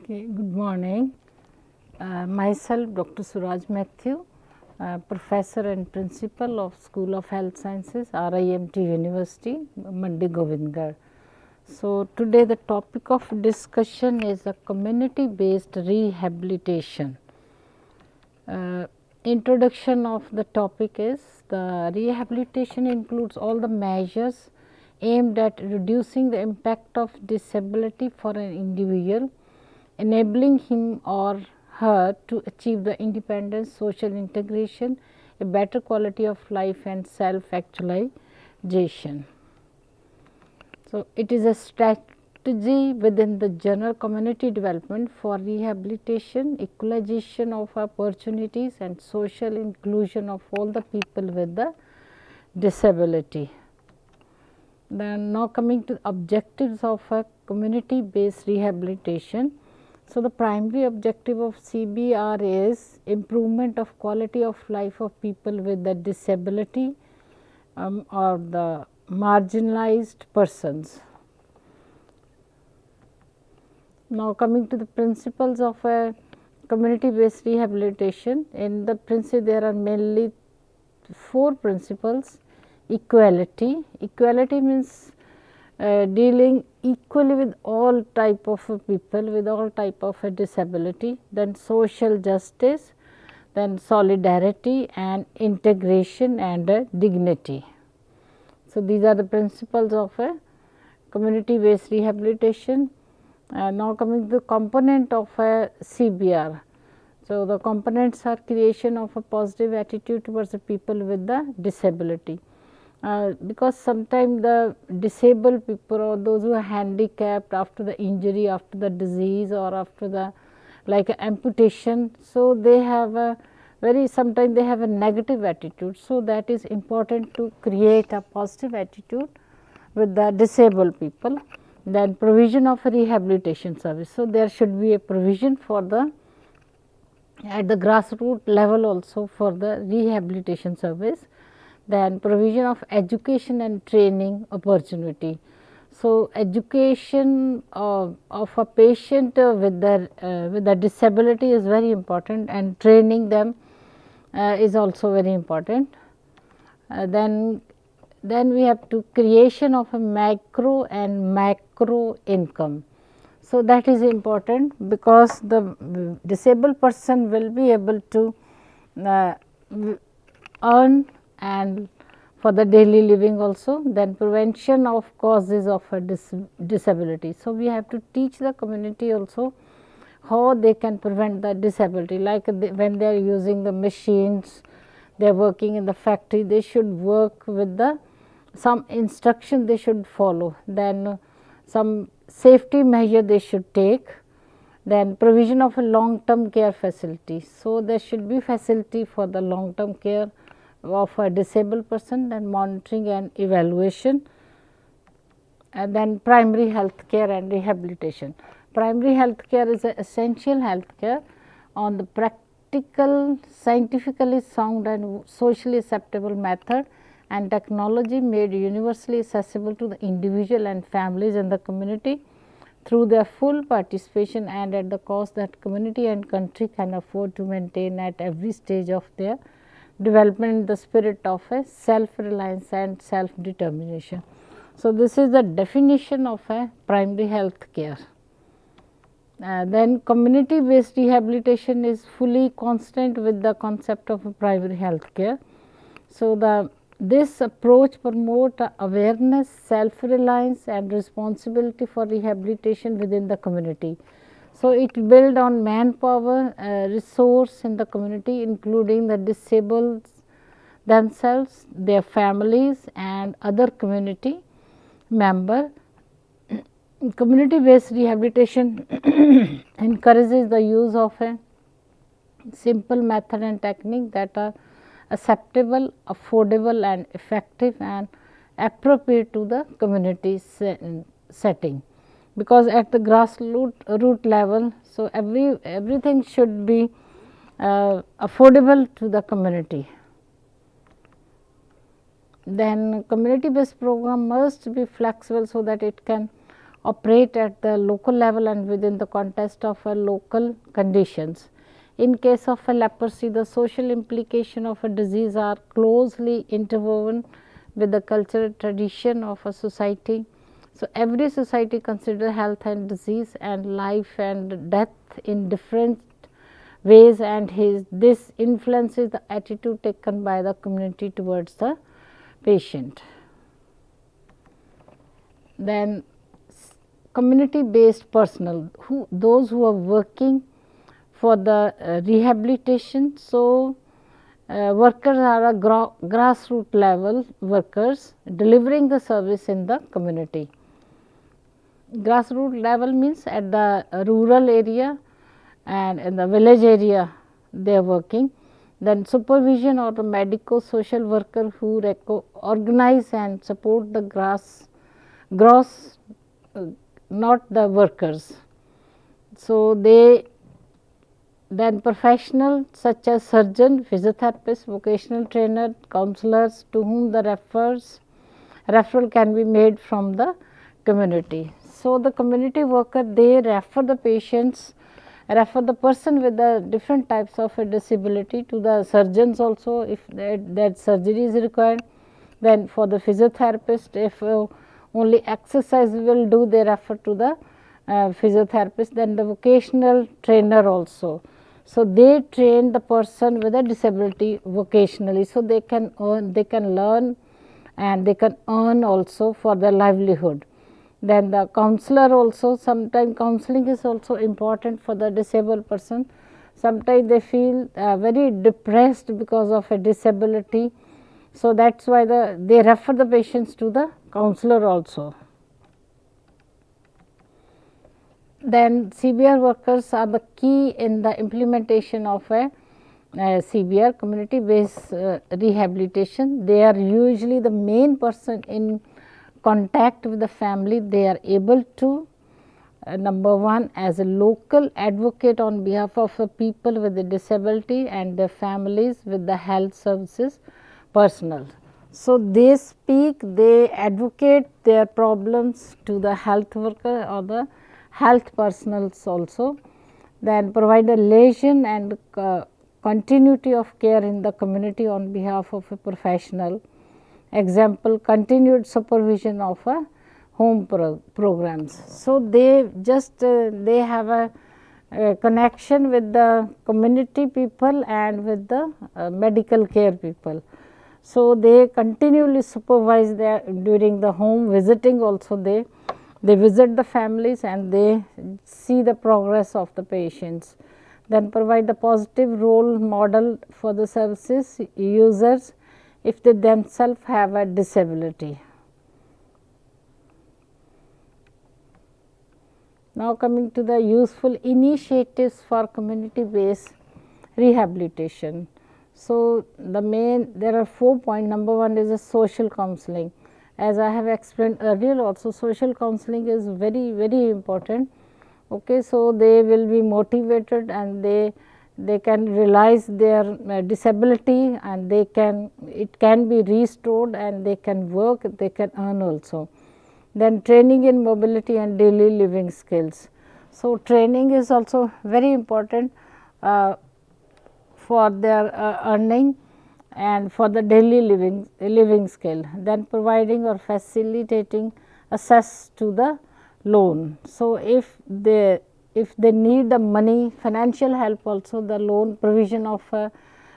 Okay, good morning. Myself Dr. Suraj Mathew, Professor and Principal of School of Health Sciences, RIMT University, Mandi Govindgarh. So, today the topic of discussion is a community based rehabilitation. Introduction of the topic is the rehabilitation includes all the measures aimed at reducing the impact of disability for an individual, enabling him or her to achieve the independence, social integration, a better quality of life and self actualization. So, it is a strategy within the general community development for rehabilitation, equalization of opportunities and social inclusion of all the people with the disability. Then now coming to objectives of a community based rehabilitation. So, the primary objective of CBR is improvement of quality of life of people with the disability or the marginalized persons. Now, coming to the principles of a community based rehabilitation, in the principle there are mainly 4 principles. Equality. Equality means dealing equally with all type of people with all type of a disability. Then social justice, then solidarity and integration and dignity. So, these are the principles of a community based rehabilitation. Now, coming to the component of a CBR. So, the components are creation of a positive attitude towards the people with the disability. Because sometimes the disabled people or those who are handicapped after the injury, after the disease or after the like amputation. So, they have a very sometimes they have a negative attitude. So, that is important to create a positive attitude with the disabled people. Then provision of a rehabilitation service. So, there should be a provision for the at the grassroots level also for the rehabilitation service. Then provision of education and training opportunity. So, education of a patient with the disability is very important and training them is also very important. Then we have to creation of a micro and macro income. So, that is important because the disabled person will be able to earn and for the daily living also. Then prevention of causes of a disability. So, we have to teach the community also how they can prevent the disability, like when they are using the machines, they are working in the factory, they should work with the some instruction they should follow. Then some safety measure they should take. Then provision of a long term care facility. So, there should be facility for the long term care of a disabled person, then monitoring and evaluation, and then primary health care and rehabilitation. Primary health care is an essential health care on the practical, scientifically sound and socially acceptable method and technology made universally accessible to the individual and families in the community through their full participation and at the cost that community and country can afford to maintain at every stage of their development in the spirit of a self-reliance and self-determination. So, this is the definition of a primary health care. Then community based rehabilitation is fully consistent with the concept of a primary health care. So, this approach promote awareness, self-reliance and responsibility for rehabilitation within the community. So, it build on manpower resource in the community including the disabled themselves, their families and other community member. Community based rehabilitation encourages the use of a simple method and technique that are acceptable, affordable and effective and appropriate to the community setting. Because at the grassroots level, so everything should be affordable to the community. Then community based program must be flexible so that it can operate at the local level and within the context of a local conditions. In case of a leprosy, the social implication of a disease are closely interwoven with the cultural tradition of a society. So, every society consider health and disease and life and death in different ways, and this influences the attitude taken by the community towards the patient. Then community based personnel, those who are working for the rehabilitation. So, workers are a grassroots level workers delivering the service in the community. Grassroots level means at the rural area and in the village area they are working. Then supervision or the medico social worker who organize and support the gross not the workers. So, then professional such as surgeon, physiotherapist, vocational trainer, counselors to whom the referral can be made from the community. So, the community worker they refer the patients, refer the person with the different types of a disability to the surgeons also if that surgery is required. Then for the physiotherapist, if only exercise will do, they refer to the physiotherapist. Then the vocational trainer also. So, they train the person with a disability vocationally. So, they can learn and they can earn also for their livelihood. Then the counselor also, sometimes counseling is also important for the disabled person. Sometimes they feel very depressed because of a disability. So, that is why they refer the patients to the counselor also. Then CBR workers are the key in the implementation of a CBR, community based rehabilitation. They are usually the main person in contact with the family. They are able to number one, as a local advocate on behalf of the people with a disability and their families with the health services personnel. So, they speak, they advocate their problems to the health worker or the health personnels also, then provide a liaison and continuity of care in the community on behalf of a professional. Example, continued supervision of a home programs. So, they just they have a connection with the community people and with the medical care people. So, they continually supervise their during the home visiting also they visit the families and they see the progress of the patients. Then provide the positive role model for the services users if they themselves have a disability. Now, coming to the useful initiatives for community based rehabilitation. So, there are 4 points. Number one is a social counseling. As I have explained earlier also, social counseling is very, very important. Okay, so, they will be motivated and they can realize their disability and it can be restored and they can work, they can earn also. Then training in mobility and daily living skills. So, training is also very important for their earning and for the daily living skill. Then providing or facilitating access to the loan. So, if they need the money, financial help also, the loan provision of a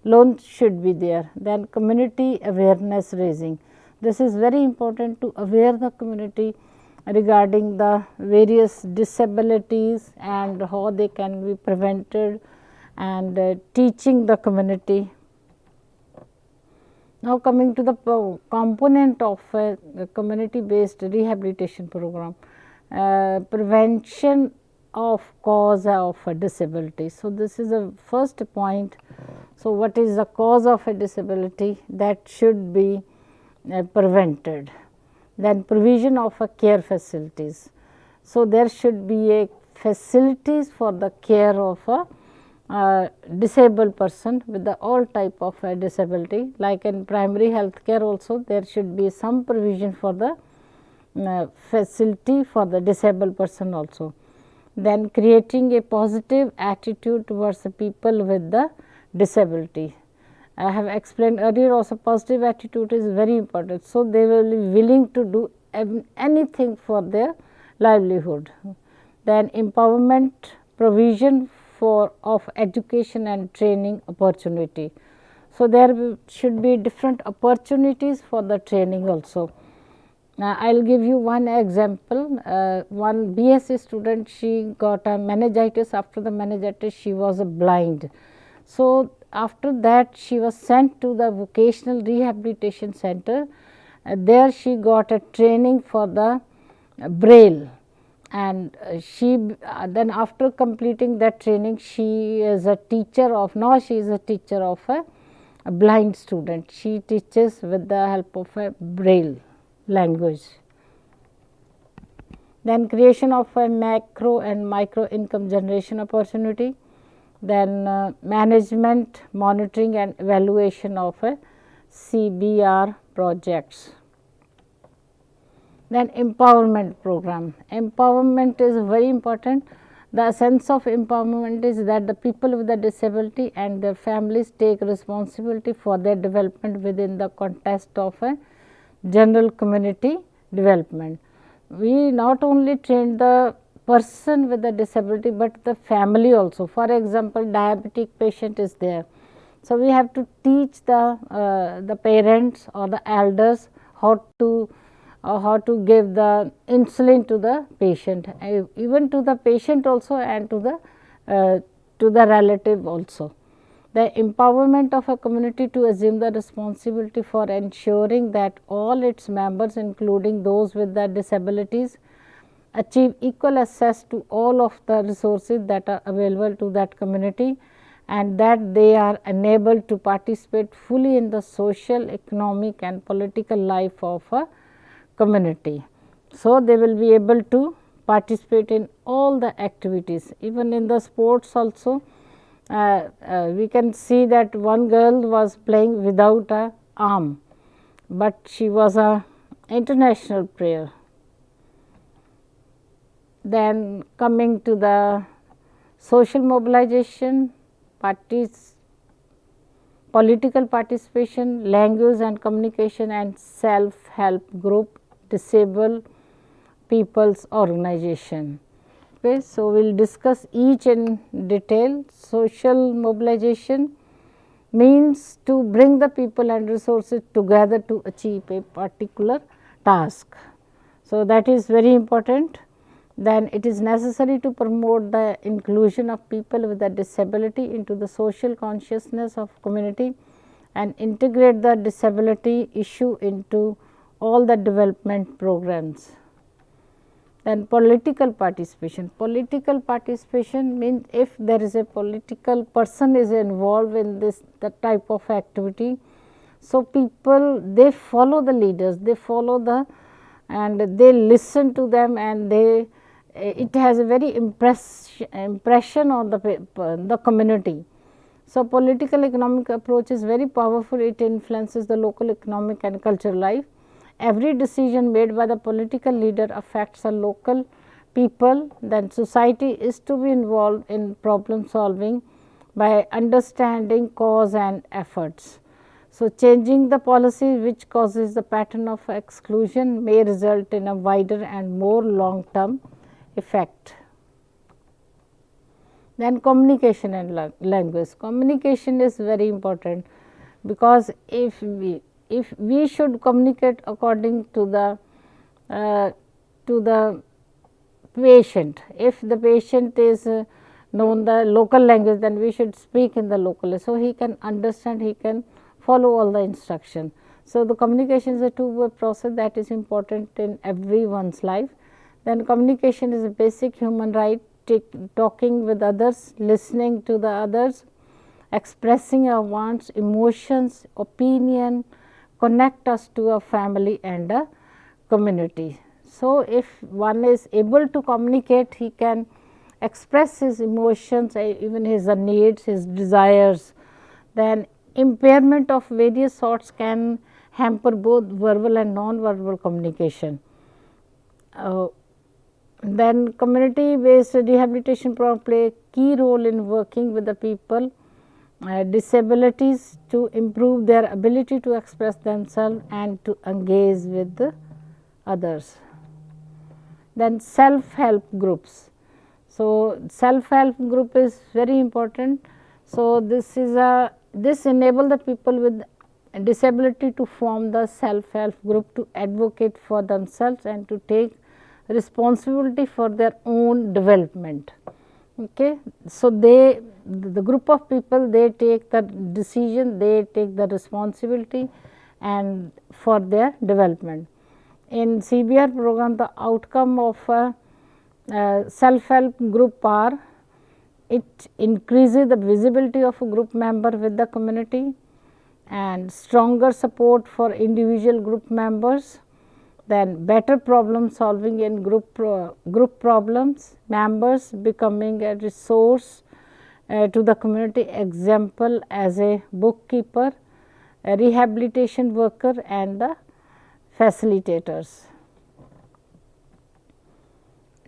loan should be there. Then community awareness raising. This is very important to aware the community regarding the various disabilities and how they can be prevented and teaching the community. Now, coming to the component of a community based rehabilitation program, prevention of cause of a disability. So, this is a first point. So, what is the cause of a disability that should be prevented? Then provision of a care facilities. So, there should be a facilities for the care of a disabled person with the all type of a disability, like in primary health care also there should be some provision for the facility for the disabled person also. Then creating a positive attitude towards the people with the disability. I have explained earlier also positive attitude is very important. So, they will be willing to do anything for their livelihood. Then empowerment provision for of education and training opportunity. So, there should be different opportunities for the training also. I will give you one example. One BSc student, she got a meningitis. After the meningitis, she was blind. So, after that she was sent to the vocational rehabilitation center. There she got a training for the braille, and she then after completing that training, she is a teacher of, now she is a teacher of a blind student. She teaches with the help of a braille language. Then creation of a macro and micro income generation opportunity. Then management, monitoring and evaluation of a CBR projects. Then empowerment program. Empowerment is very important. The sense of empowerment is that the people with the disability and their families take responsibility for their development within the context of a general community development. We not only train the person with the disability, but the family also. For example, diabetic patient is there. So, we have to teach the parents or the elders how to give the insulin to the patient, even to the patient also, and to the relative also. The empowerment of a community to assume the responsibility for ensuring that all its members, including those with the disabilities, achieve equal access to all of the resources that are available to that community, and that they are enabled to participate fully in the social, economic and political life of a community. So, they will be able to participate in all the activities, even in the sports also. We can see that one girl was playing without a arm, but she was a international player. Then coming to the social mobilization, political participation, language and communication and self-help group, disabled people's organization. Okay, so, we will discuss each in detail. Social mobilization means to bring the people and resources together to achieve a particular task. So, that is very important. Then it is necessary to promote the inclusion of people with a disability into the social consciousness of community and integrate the disability issue into all the development programs. Then political participation. Political participation means if there is a political person is involved in the type of activity. So, people, they follow the leaders, they follow and they listen to them, and it has a very impression on the community. So, political economic approach is very powerful. It influences the local economic and cultural life. Every decision made by the political leader affects the local people. Then society is to be involved in problem solving by understanding cause and efforts. So, changing the policy which causes the pattern of exclusion may result in a wider and more long term effect. Then communication and language. Communication is very important, because if we should communicate according to the patient. If the patient is known the local language, then we should speak in the local, so he can understand, he can follow all the instruction. So, the communication is a two-way process that is important in everyone's life. Then communication is a basic human right, talking with others, listening to the others, expressing our wants, emotions, opinion, connect us to a family and a community. So, if one is able to communicate, he can express his emotions, even his needs, his desires. Then impairment of various sorts can hamper both verbal and non-verbal communication. Uh, then community based rehabilitation program play a key role in working with the people disabilities to improve their ability to express themselves and to engage with the others. Then self help groups. So, self help group is very important. So, this enable the people with disability to form the self help group to advocate for themselves and to take responsibility for their own development. Okay. So, the group of people, they take the decision, they take the responsibility and for their development. In CBR program, the outcome of a self help group are, it increases the visibility of a group member with the community and stronger support for individual group members, then better problem solving in group problems, members becoming a resource to the community, example as a bookkeeper, a rehabilitation worker and the facilitators.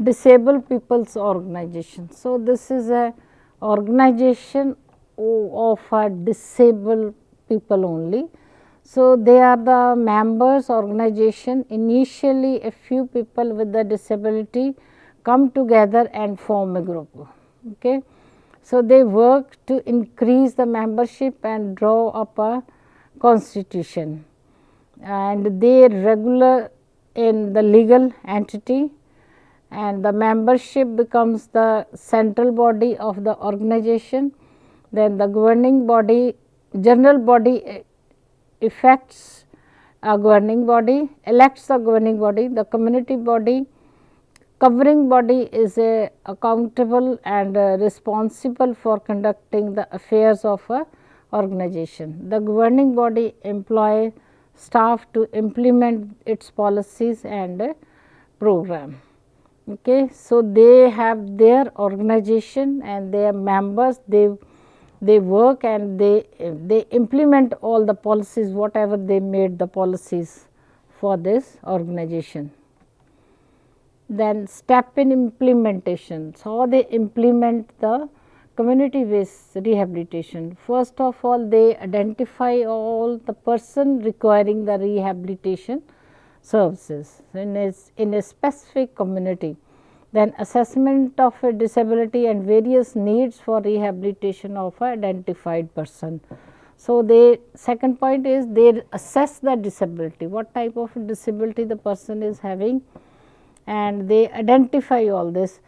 Disabled people's organization. So, this is a organization of a disabled people only. So, they are the members organization. Initially a few people with the disability come together and form a group. Okay. So, they work to increase the membership and draw up a constitution, and they regular in the legal entity, and the membership becomes the central body of the organization. Then the governing body, general body effects a governing body, elects the governing body, the community body, covering body is accountable and responsible for conducting the affairs of a organization. The governing body employ staff to implement its policies and program. Okay. So, they have their organization and their members, they work and they implement all the policies, whatever they made the policies for this organization. Then step in implementation. So, how they implement the community based rehabilitation. First of all, they identify all the person requiring the rehabilitation services in a specific community. Then assessment of a disability and various needs for rehabilitation of a identified person. So, they second point is they assess the disability, what type of disability the person is having, and they identify all this,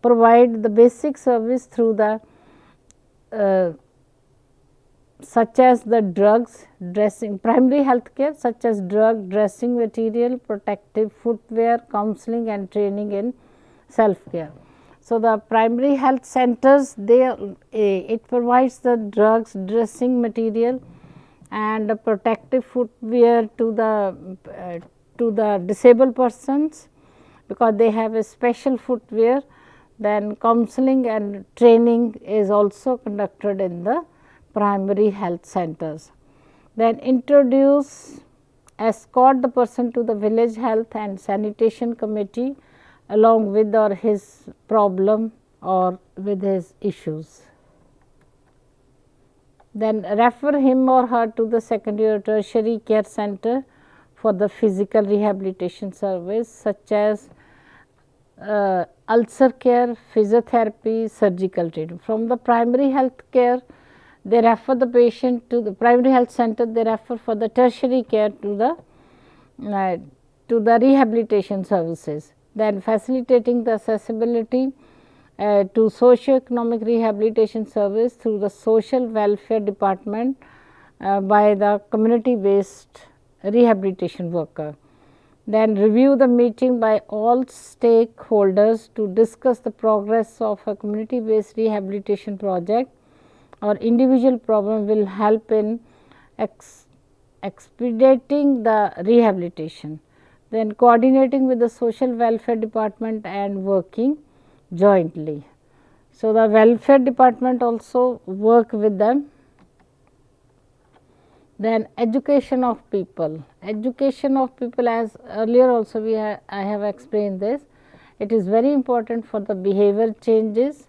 provide the basic service through the such as the drugs, dressing, primary health care such as drug, dressing material, protective footwear, counseling and training in self care. So, the primary health centers, it provides the drugs, dressing material and protective footwear to the disabled persons, because they have a special footwear. Then counseling and training is also conducted in the primary health centers. Then introduce, escort the person to the village health and sanitation committee along with or his problem or with his issues. Then refer him or her to the secondary or tertiary care center for the physical rehabilitation service such as ulcer care, physiotherapy, surgical treatment. From the primary health care, they refer the patient to the primary health center, they refer for the tertiary care to the rehabilitation services. Then facilitating the accessibility to socio-economic rehabilitation service through the social welfare department by the community based rehabilitation worker. Then review the meeting by all stakeholders to discuss the progress of a community based rehabilitation project or individual problem will help in expediting the rehabilitation. Then coordinating with the social welfare department and working jointly. So, the welfare department also work with them Then education of people. Education of people, as earlier also I have explained this, it is very important for the behavior changes.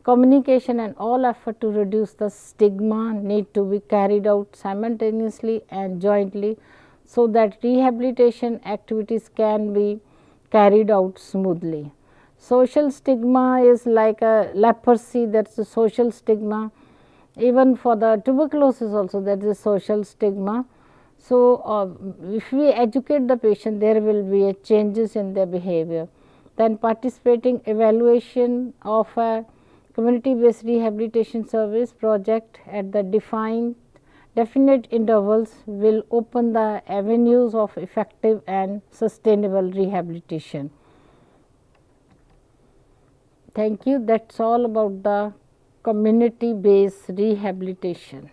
Communication and all effort to reduce the stigma need to be carried out simultaneously and jointly, so that rehabilitation activities can be carried out smoothly. Social stigma is like a leprosy, that is a social stigma. Even for the tuberculosis also, there is a social stigma. So, if we educate the patient, there will be a changes in their behavior. Then participating evaluation of a community based rehabilitation service project at the definite intervals will open the avenues of effective and sustainable rehabilitation. Thank you. That is all about the community based rehabilitation.